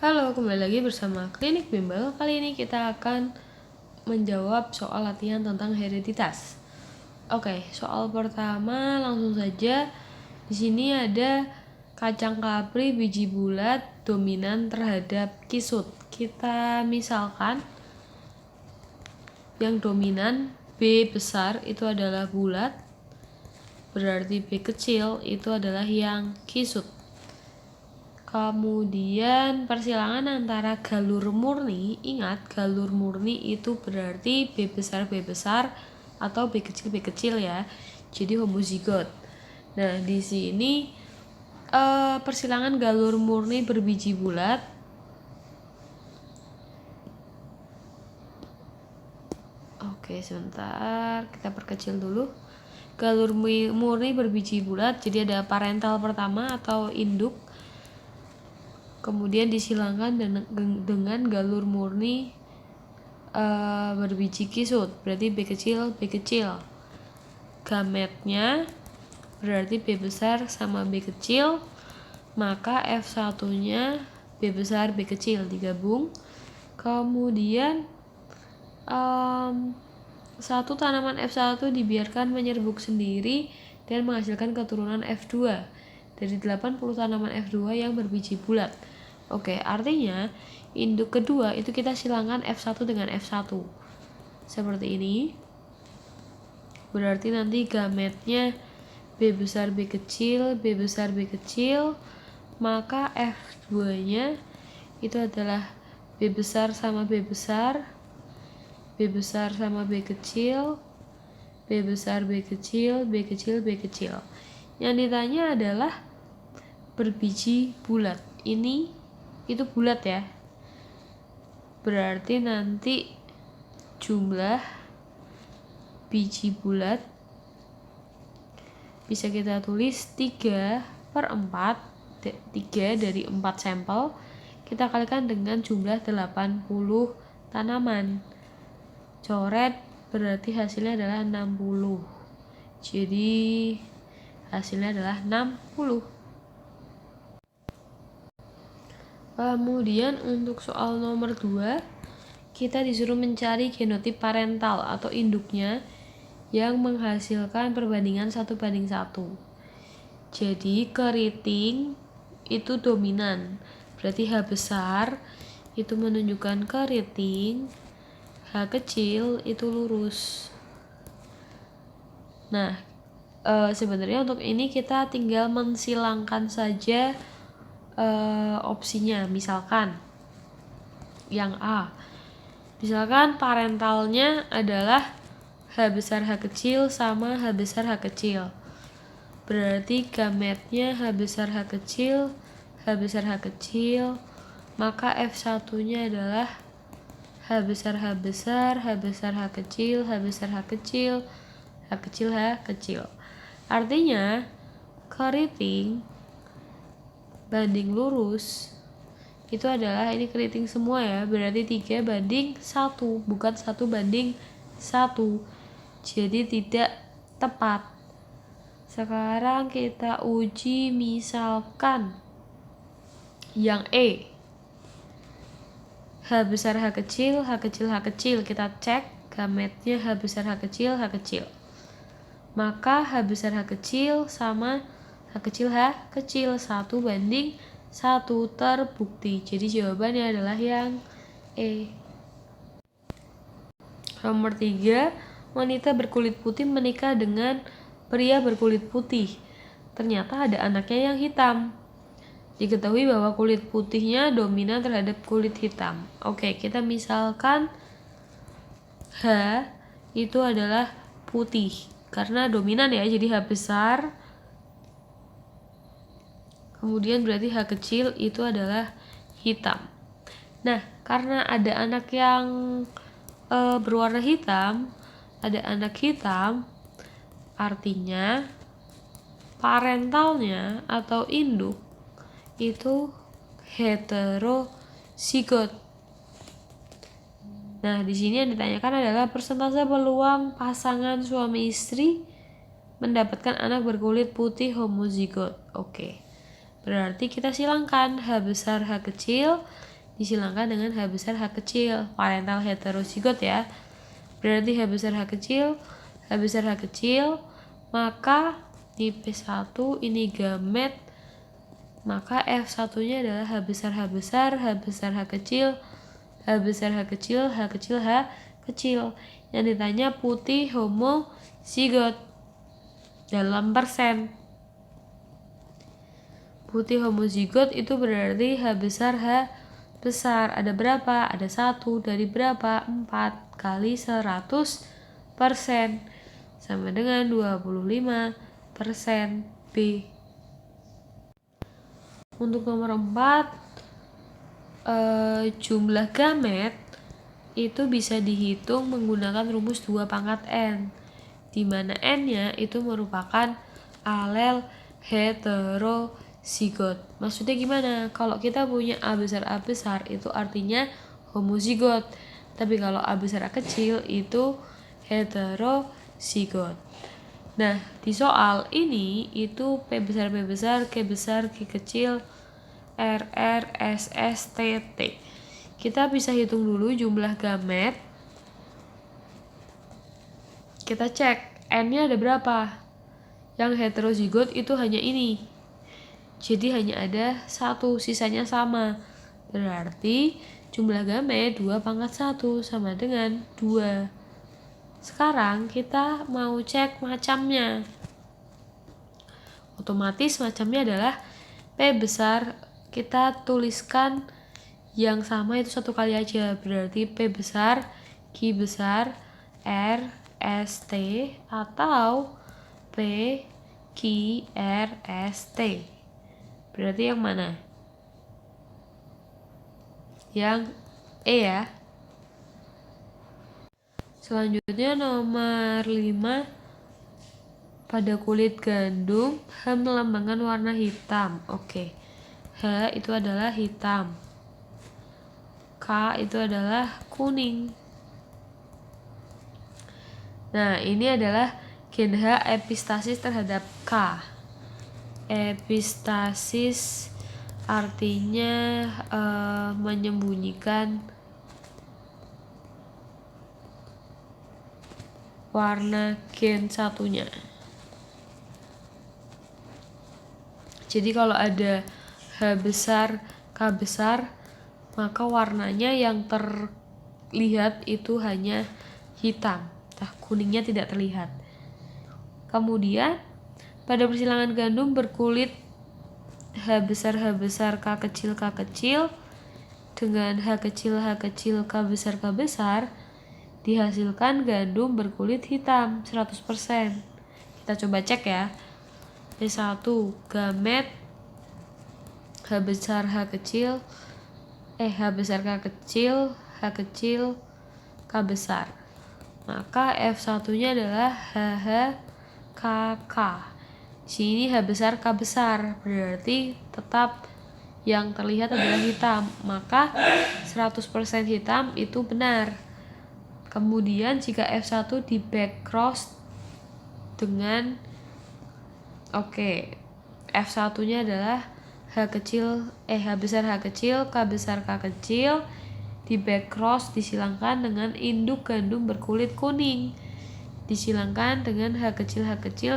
Halo, kembali lagi bersama Klinik Bimbel. Kali ini kita akan menjawab soal latihan tentang hereditas. Oke, soal pertama langsung saja. Di sini ada kacang kapri biji bulat dominan terhadap kisut. Kita misalkan yang dominan B besar itu adalah bulat, berarti B kecil itu adalah yang kisut. Kemudian persilangan antara galur murni, ingat galur murni itu berarti B besar atau B kecil ya. Jadi homozigot. Nah, di sini persilangan galur murni berbiji bulat. Oke, sebentar, kita perkecil dulu. Galur murni berbiji bulat, jadi ada parental pertama atau induk. Kemudian disilangkan dengan galur murni berbiji kisut, berarti B kecil. Gametnya berarti B besar sama B kecil, maka F1 nya B besar B kecil digabung. Kemudian satu tanaman F1 dibiarkan menyerbuk sendiri dan menghasilkan keturunan F2 dari 80 tanaman F2 yang berbiji bulat. Oke, artinya induk kedua itu kita silangkan F1 dengan F1 seperti ini. Berarti nanti gametnya B besar B kecil, B besar B kecil, maka F2 nya itu adalah B besar sama B besar, B besar sama B kecil, B besar B kecil, B kecil B kecil. Yang ditanya adalah berbiji bulat. Ini itu bulat ya, berarti nanti jumlah biji bulat bisa kita tulis 3/4, 3 dari 4 sampel kita kalikan dengan jumlah 80 tanaman. Coret berarti hasilnya adalah 60, jadi hasilnya adalah 60. Kemudian untuk soal nomor 2, kita disuruh mencari genotip parental atau induknya yang menghasilkan perbandingan 1:1. Jadi keriting itu dominan, berarti H besar itu menunjukkan keriting, H kecil itu lurus. Nah, sebenarnya untuk ini kita tinggal mensilangkan saja opsinya. Misalkan yang A, misalkan parentalnya adalah H besar H kecil sama H besar H kecil, berarti gametnya H besar H kecil, H besar H kecil, maka F1 nya adalah H besar H besar, H besar H kecil, H besar H kecil, H kecil H kecil. Artinya keriting banding lurus itu adalah ini keriting semua ya, berarti 3:1, bukan 1:1, jadi tidak tepat. Sekarang kita uji misalkan yang E, H besar H kecil, H kecil H kecil, kita cek gametnya H besar H kecil, maka H besar H kecil sama H kecil 1:1 terbukti. Jadi jawabannya adalah yang E. Nomor 3, wanita berkulit putih menikah dengan pria berkulit putih. Ternyata ada anaknya yang hitam. Diketahui bahwa kulit putihnya dominan terhadap kulit hitam. Oke, kita misalkan H itu adalah putih karena dominan ya, jadi H besar. Kemudian berarti H kecil itu adalah hitam. Nah, karena ada anak yang berwarna hitam, ada anak hitam, artinya parentalnya atau induk itu heterozigot. Nah, di sini yang ditanyakan adalah persentase peluang pasangan suami istri mendapatkan anak berkulit putih homozigot. Oke. Berarti kita silangkan H besar H kecil disilangkan dengan H besar H kecil, parental heterozigot ya. Berarti H besar H kecil, H besar H kecil, maka di P1 ini gamet, maka F1-nya adalah H besar H besar, H besar H kecil, H besar H kecil, H kecil H kecil. Yang ditanya putih homozigot dalam persen. Putih homozigot itu berarti H besar H besar. Ada berapa? Ada 1 dari berapa? 4 kali 100% sama dengan 25% B. Untuk nomor 4, jumlah gamet itu bisa dihitung menggunakan rumus 2 pangkat N, di mana N-nya itu merupakan alel heterozigot. Maksudnya gimana? Kalau kita punya A besar itu artinya homozigot. Tapi kalau A besar A kecil itu heterozigot. Nah, di soal ini itu P besar, Q besar, Q kecil, RR, SS, TT. Kita bisa hitung dulu jumlah gamet. Kita cek N-nya ada berapa. Yang heterozigot itu hanya ini. Jadi hanya ada 1, sisanya sama. Berarti jumlah gamet 2 pangkat 1 sama dengan 2. Sekarang kita mau cek macamnya. Otomatis macamnya adalah P besar, kita tuliskan yang sama itu 1 kali aja. Berarti P besar, Q besar, R, S, T, atau P, Q, R, S, T. Berarti yang mana? Yang E ya. Selanjutnya nomor 5. Pada kulit gandum, H melambangkan warna hitam. Oke. H itu adalah hitam. K itu adalah kuning. Nah, ini adalah gen H epistasis terhadap K. Epistasis artinya menyembunyikan warna gen satunya. Jadi kalau ada H besar, K besar, maka warnanya yang terlihat itu hanya hitam. Kuningnya tidak terlihat. Kemudian pada persilangan gandum berkulit H besar, K kecil dengan H kecil, K besar, dihasilkan gandum berkulit hitam 100%. Kita coba cek ya. P1 gamet H besar K kecil, H kecil, K besar. Maka F1-nya adalah HHKK. Sini H besar K besar, berarti tetap yang terlihat adalah hitam. Maka 100% hitam itu benar. Kemudian jika F1 di backcross dengan F1-nya adalah H besar H kecil, K besar K kecil, di backcross disilangkan dengan induk gandum berkulit kuning. Disilangkan dengan H kecil,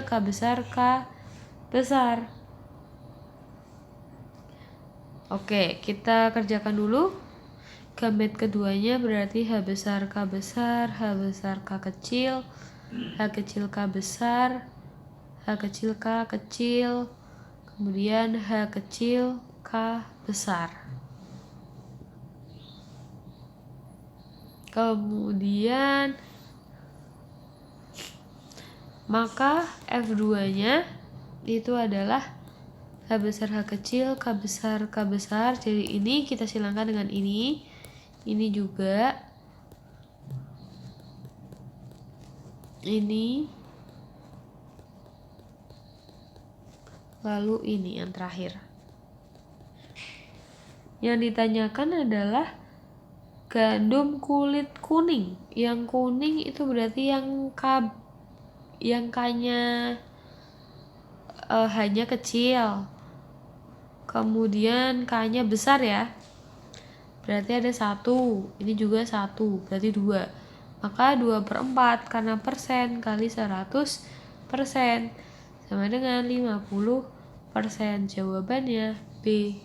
K besar K besar. Oke, kita kerjakan dulu. Gamet keduanya berarti H besar K besar, H besar K kecil, H kecil K besar, H kecil K kecil, kemudian H kecil K besar. Kemudian maka F2-nya itu adalah H besar H kecil, K besar K besar. Jadi ini kita silangkan dengan ini juga, ini, lalu ini yang terakhir. Yang ditanyakan adalah gandum kulit kuning. Yang kuning itu berarti yang K-nya hanya kecil. Kemudian K-nya besar ya. berarti ada 1, ini juga 1, berarti 2. Maka 2/4 karena persen kali 100% sama dengan 50%. Jawabannya B.